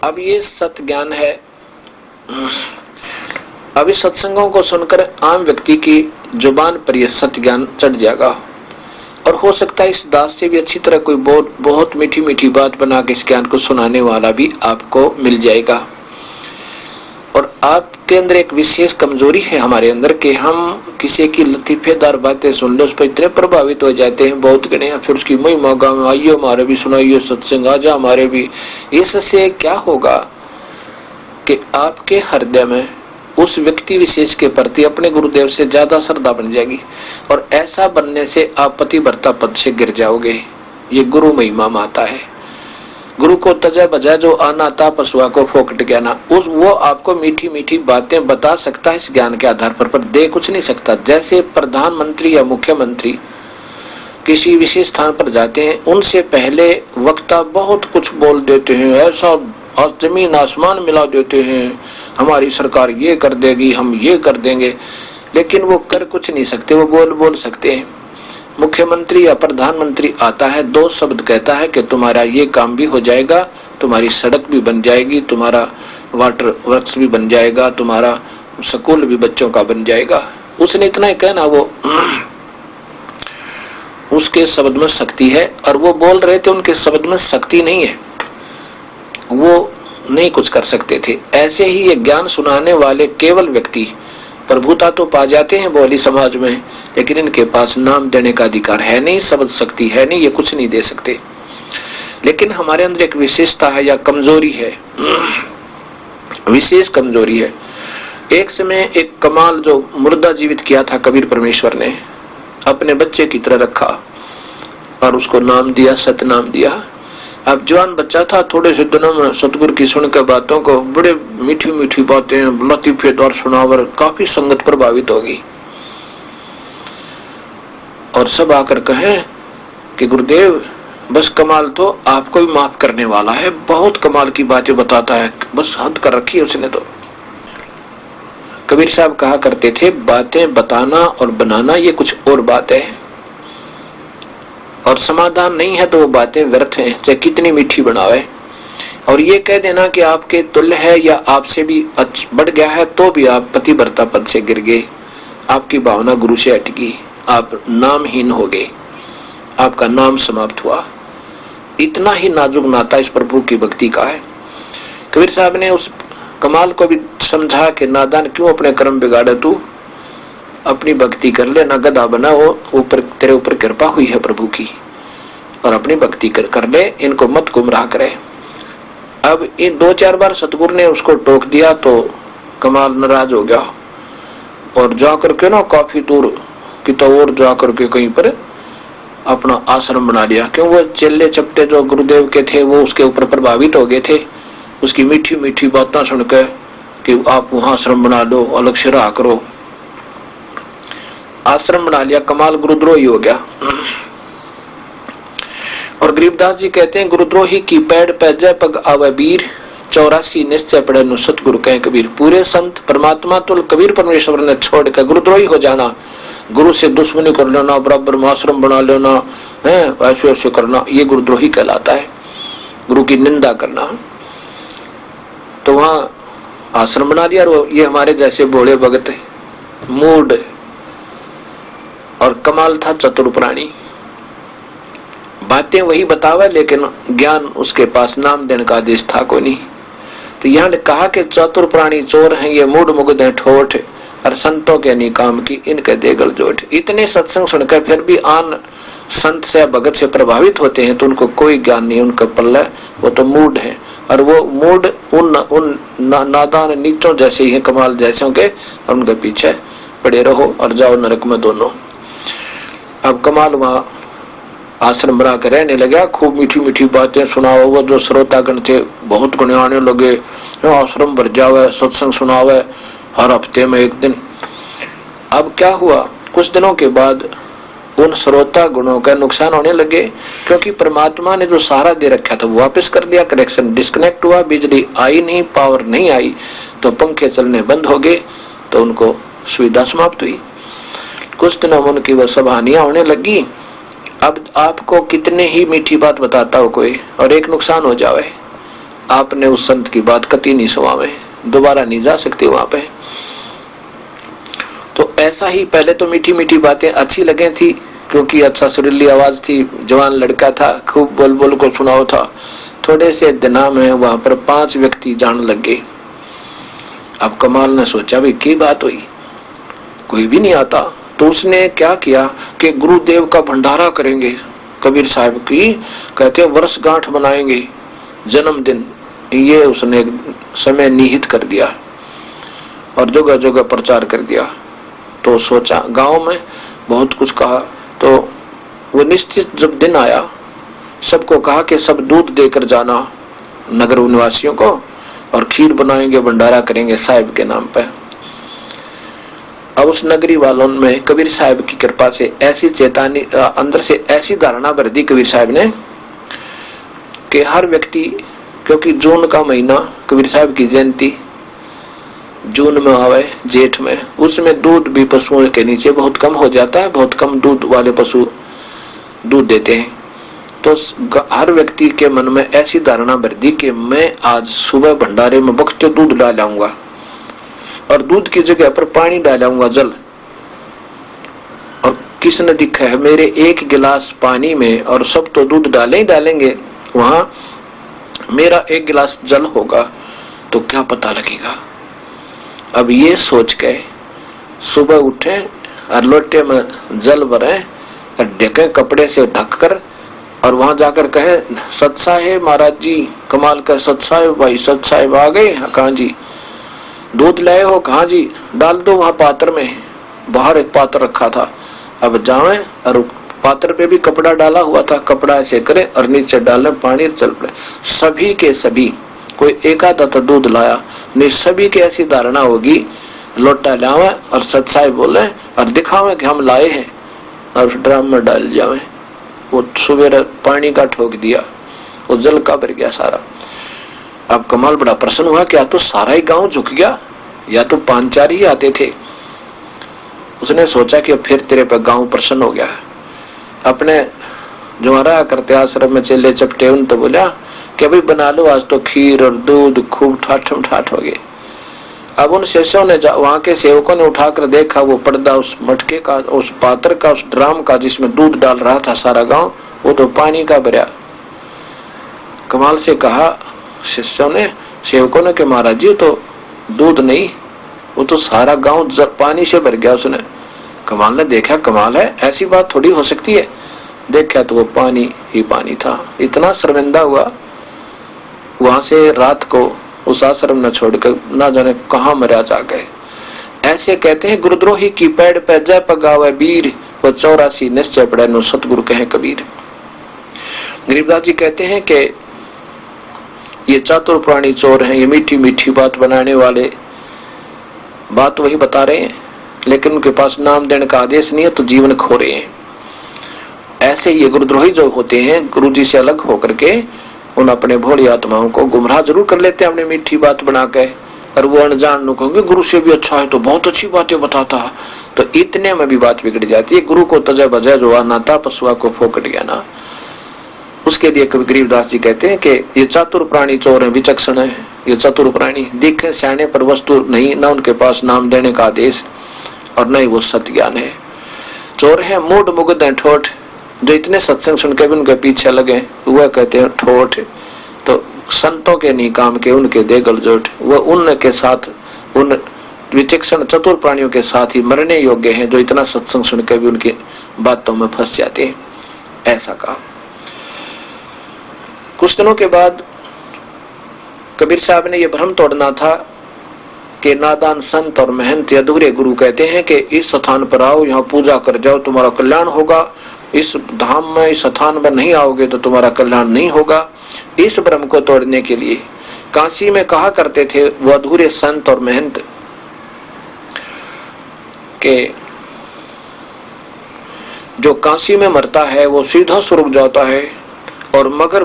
अब ये सत्य ज्ञान है। अब इस सत्संगों को सुनकर आम व्यक्ति की जुबान पर यह सत्य ज्ञान चढ़ जाएगा और हो सकता है इस दास से भी अच्छी तरह कोई बहुत मीठी मीठी बात बना के इस ज्ञान को सुनाने वाला भी आपको मिल जाएगा। और आपके अंदर एक विशेष कमजोरी है हमारे अंदर कि हम किसी की लतीफेदार बातें सुन ले उस पर इतने प्रभावित हो जाते हैं बहुत गणे, फिर उसकी महिमा गाँव आइए हमारे भी सुनाइए सत्संग आजा हमारे भी। इससे क्या होगा कि आपके हृदय में उस व्यक्ति विशेष के प्रति अपने गुरुदेव से ज्यादा श्रद्धा बन जाएगी और ऐसा बनने से आप पतिव्रता पद से गिर जाओगे। ये गुरु महिमा माता है। गुरु को तजा बजा जो आना था पशुआ को फोकट गया ना, वो आपको मीठी मीठी बातें बता सकता है इस ज्ञान के आधार पर दे कुछ नहीं सकता। जैसे प्रधानमंत्री या मुख्यमंत्री किसी विशेष स्थान पर जाते हैं, उनसे पहले वक्ता बहुत कुछ बोल देते हैं, ऐसा जमीन आसमान मिला देते हैं, हमारी सरकार ये कर देगी, हम ये कर देंगे, लेकिन वो कर कुछ नहीं सकते, वो बोल सकते हैं। मुख्यमंत्री या प्रधानमंत्री आता है, दो शब्द कहता है कि तुम्हारा ये काम भी हो जाएगा, तुम्हारी सड़क भी बन जाएगी, तुम्हारा वाटर वर्क्स भी बन जाएगा, तुम्हारा स्कूल भी बच्चों का बन जाएगा। उसने इतना ही कहना, वो उसके शब्द में शक्ति है। और वो बोल रहे थे उनके शब्द में शक्ति नहीं है, वो नहीं कुछ कर सकते थे। ऐसे ही ये ज्ञान सुनाने वाले केवल व्यक्ति प्रभुता तो पा जाते हैं बोली समाज में, लेकिन इनके पास नाम देने का अधिकार है नहीं, शब्द शक्ति है नहीं, ये कुछ नहीं दे सकते। लेकिन हमारे अंदर एक विशेषता है या कमजोरी है, विशेष कमजोरी है। एक समय एक कमाल जो मुर्दा जीवित किया था कबीर परमेश्वर ने, अपने बच्चे की तरह रखा और उसको नाम दिया, सतनाम दिया। अब जवान बच्चा था, थोड़े से दिनों में सतगुरु की सुनकर बातों को बड़े मीठी मीठी बातें लतीफेदार सुनावर काफी संगत प्रभावित होगी और सब आकर कहें कि गुरुदेव बस कमाल तो आपको भी माफ करने वाला है, बहुत कमाल की बातें बताता है, बस हद कर रखी है उसने तो। कबीर साहब कहा करते थे, बातें बताना और बनाना ये कुछ और बात है, और समाधान नहीं है तो वो बातें व्यर्थ हैं, चाहे कितनी मीठी बनावे। और ये कह देना कि आपके तुल्य है या आपसे भी बढ़ गया है तो भी आप पतिव्रता पद से गिर गए, आपकी भावना गुरु से अटकी, आप नामहीन हो गए, आपका नाम समाप्त हुआ। इतना ही नाजुक नाता इस प्रभु की भक्ति का है। कबीर साहब ने उस कमाल को भी समझा कि नादान क्यों अपने कर्म बिगाड़े, तू अपनी भक्ति कर ले, ना गधा बना, वो ऊपर तेरे ऊपर कृपा हुई है प्रभु की, और अपनी भक्ति कर ले, इनको मत गुमराह करे। अब इन 2-4 बार सतगुरु ने उसको टोक दिया तो कमाल नाराज हो गया और जाकर के ना काफी दूर की तो और जाकर के कहीं पर अपना आश्रम बना लिया। क्यों, वो चेले चपटे जो गुरुदेव के थे वो उसके ऊपर प्रभावित हो गए थे, उसकी मीठी मीठी बातें सुनकर कि आप वहां आश्रम बना लो, अलग से रहा करो। आश्रम बना लिया, कमाल गुरुद्रोही हो गया। और गरीबदास जी कहते हैं, गुरुद्रोही की पैड़ पे जय पग आवे वीर, 84 निश्चय पड़े नु सतगुरु कहे कबीर। पूरे संत परमात्मा तुल कबीर परमेश्वर ने छोड़ कर गुरुद्रोही हो जाना, गुरु से दुश्मनी कर लेना, बराबर में आश्रम बना लेना है, ऐसे ऐसे करना, ये गुरुद्रोही कहलाता है, गुरु की निंदा करना। तो वहां आश्रम बना दिया और ये हमारे जैसे भोले भगत मूड और कमाल था चतुर प्राणी, बातें वही बतावे लेकिन ज्ञान उसके पास नाम देने का आदेश था को नहीं। तो यहाँ कहा कि चतुर प्राणी चोर हैं, ये मूड मुग्ध है ठोठ, और संतों के निकाम की इनके देगल जोठ। इतने सत्संग सुनकर फिर भी आन संत से भगत से प्रभावित होते हैं तो उनको कोई ज्ञान नहीं, उनका पल्ला वो तो मूड है, और वो मूड उन नादान नीचों जैसे ही है, कमाल जैसे के, और उनके पीछे पड़े रहो और जाओ नरक में दोनों। अब कमाल वहां आश्रम बना कर रहने लगा, खूब मीठी मीठी बातें सुनाओ। वो जो श्रोतागण थे बहुत गुण आने लगे, आश्रम भर जावे, सत्संग सुनावे हर हफ्ते में एक दिन। अब क्या हुआ, कुछ दिनों के बाद उन श्रोता गुणों का नुकसान होने लगे, क्योंकि परमात्मा ने जो सहारा दे रखा था वो वापस कर दिया, कनेक्शन डिस्कनेक्ट हुआ, बिजली आई नहीं, पावर नहीं आई, तो पंखे चलने बंद हो गए, तो उनको सुविधा समाप्त हुई। कुछ दिनों में उनकी वह सब हानियां होने लगी। अब आपको कितने ही मीठी बात बताता हो कोई और एक नुकसान हो जावे, आपने उस संत की बात कति नहीं सुनावे, दोबारा नहीं जा सकते वहां पे। तो ऐसा ही पहले तो मीठी मीठी बातें अच्छी लगे थी, क्योंकि अच्छा सुरीली आवाज थी, जवान लड़का था, खूब बोल बोल को सुनाओ था। थोड़े से दिना में वहां पर 5 व्यक्ति जान लग गए। अब कमाल ने सोचा भाई की बात हुई, कोई भी नहीं आता। तो उसने क्या किया कि गुरुदेव का भंडारा करेंगे, कबीर साहब की कहते वर्षगांठ बनाएंगे, जन्मदिन, ये उसने समय निहित कर दिया और जगह जगह प्रचार कर दिया। तो सोचा गांव में बहुत कुछ कहा। तो वो निश्चित जब दिन आया, सबको कहा कि सब दूध देकर जाना नगर निवासियों को, और खीर बनाएंगे, भंडारा करेंगे साहिब के नाम पे। अब उस नगरी वालों में कबीर साहब की कृपा से ऐसी चेतावनी, अंदर से ऐसी धारणा भर दी कबीर साहब ने कि हर व्यक्ति, क्योंकि जून का महीना कबीर साहब की जयंती जून में आवे, जेठ में, उसमें दूध भी पशुओं के नीचे बहुत कम हो जाता है, बहुत कम दूध वाले पशु दूध देते हैं। तो हर व्यक्ति के मन में ऐसी धारणा भर दी कि मैं आज सुबह भंडारे में वक्त दूध डालाऊंगा, और दूध की जगह पर पानी डालाऊंगा, जल। और किसने दिखा है मेरे 1 गिलास पानी में, और सब तो दूध डाले ही डालेंगे, वहां मेरा 1 गिलास जल होगा तो क्या पता लगेगा। अब ये सोच के सुबह उठे और लोटे में जल भरे और ढके कपड़े से ढककर, और वहां जाकर कहे सत साहेब महाराज जी, कमाल का सत साहेब भाई, सत साहेब आ गए? कहाँ जी? दूध लाए हो? कहाँ जी? डाल दो वहां पात्र में, बाहर एक पात्र रखा था। अब जाए और पात्र पे भी कपड़ा डाला हुआ था, कपड़ा ऐसे करे और नीचे डाले पानी, चल पड़े। सभी के सभी, कोई एक आधा तो दूध लाया नहीं, सभी की ऐसी धारणा होगी लोटा लावे और सत साहेब बोले और दिखावे कि हम लाए हैं, और ड्राम में डाल जावे। वो सुबह पानी का ठोक दिया, वो जल का भर गया सारा। अब कमाल बड़ा प्रसन्न हुआ, क्या तो सारा ही गांव झुक गया, या तो 5-4 ही आते थे। उसने सोचा कि फिर तेरे पे गांव प्रसन्न हो गया। अपने जो हमारा करते आश्रम में चेले चपटे, उन तो बोला कि भाई बना लो आज तो खीर और दूध, खूब ठाठम ठाठ हो गए। अब उन शिष्यों ने, वहां के सेवकों ने उठाकर देखा, वो पर्दा उस मटके का, उस पात्र का, उस ड्राम का जिसमें दूध डाल रहा था सारा गांव, वो तो पानी का भरा। कमाल से कहा शिष्यों ने, सेवकों ने कि महाराज जी तो दूध नहीं, वो तो सारा गांव पानी से भर गया। उसने कमाल ने देखा, कमाल है, ऐसी बात थोड़ी हो सकती है। देखा तो वो पानी ही पानी था। इतना शर्मिंदा हुआ, वहां से रात को उस आश्रम न छोड़कर ना जाने कहां मरा जा गए। ऐसे कहते हैं गुरुद्रोही की पैड़ पे जय पगावे वीर, वो 84 निश्चय पड़े नो सतगुरु कहे कबीर। गरीबदास जी कहते हैं कि ये चातुर प्राणी चोर हैं, ये मीठी मीठी बात बनाने वाले बात वही बता रहे हैं, लेकिन उनके पास नाम देने का आदेश नहीं है तो जीवन खो रहे हैं। ऐसे ये गुरुद्रोही जो होते हैं, गुरु जी से अलग होकर के उन अपने भोली आत्माओं को गुमराह जरूर कर लेते हैं अपने मीठी बात बना के, और वो अनजान लोग कहेंगे गुरु से भी अच्छा है तो बहुत अच्छी बातें बताता है, तो इतने में भी बात बिगड़ जाती है। गुरु को तजय बजय जो नाता पशुआ को फोकट गया ना। उसके लिए कवि गरीबदास जी कहते हैं कि ये चातुर प्राणी चोर है, विचक्षण है, ये चतुर प्राणी दिखे सियाने पर वस्तु नहीं, न उनके पास नाम देने का आदेश और न ही वो सत्य ज्ञान है। चोर है मूड मुग्ध है ठोठ, जो इतने सत्संग सुन के भी उनके पीछे लगे वह कहते हैं ठोठ। तो संतों के नहीं काम के उनके दे गलजोट, वह उनके साथ, उन विचक्षण चतुर प्राणियों के साथ ही मरने योग्य हैं जो इतना सत्संग सुन के भी उनकी बातों में फंस जाते हैं। ऐसा कहा। कुछ दिनों के बाद कबीर साहब ने यह भ्रम तोड़ना था कि नादान संत और महंत अधूरे गुरु कहते हैं कि इस स्थान पर आओ, यहाँ पूजा कर जाओ, तुम्हारा कल्याण होगा। इस धाम में, इस स्थान में नहीं आओगे तो तुम्हारा कल्याण नहीं होगा। इस भ्रम को तोड़ने के लिए काशी में कहा करते थे वो अधूरे संत और महंत के जो काशी में मरता है वो सीधा स्वर्ग जाता है, और मगर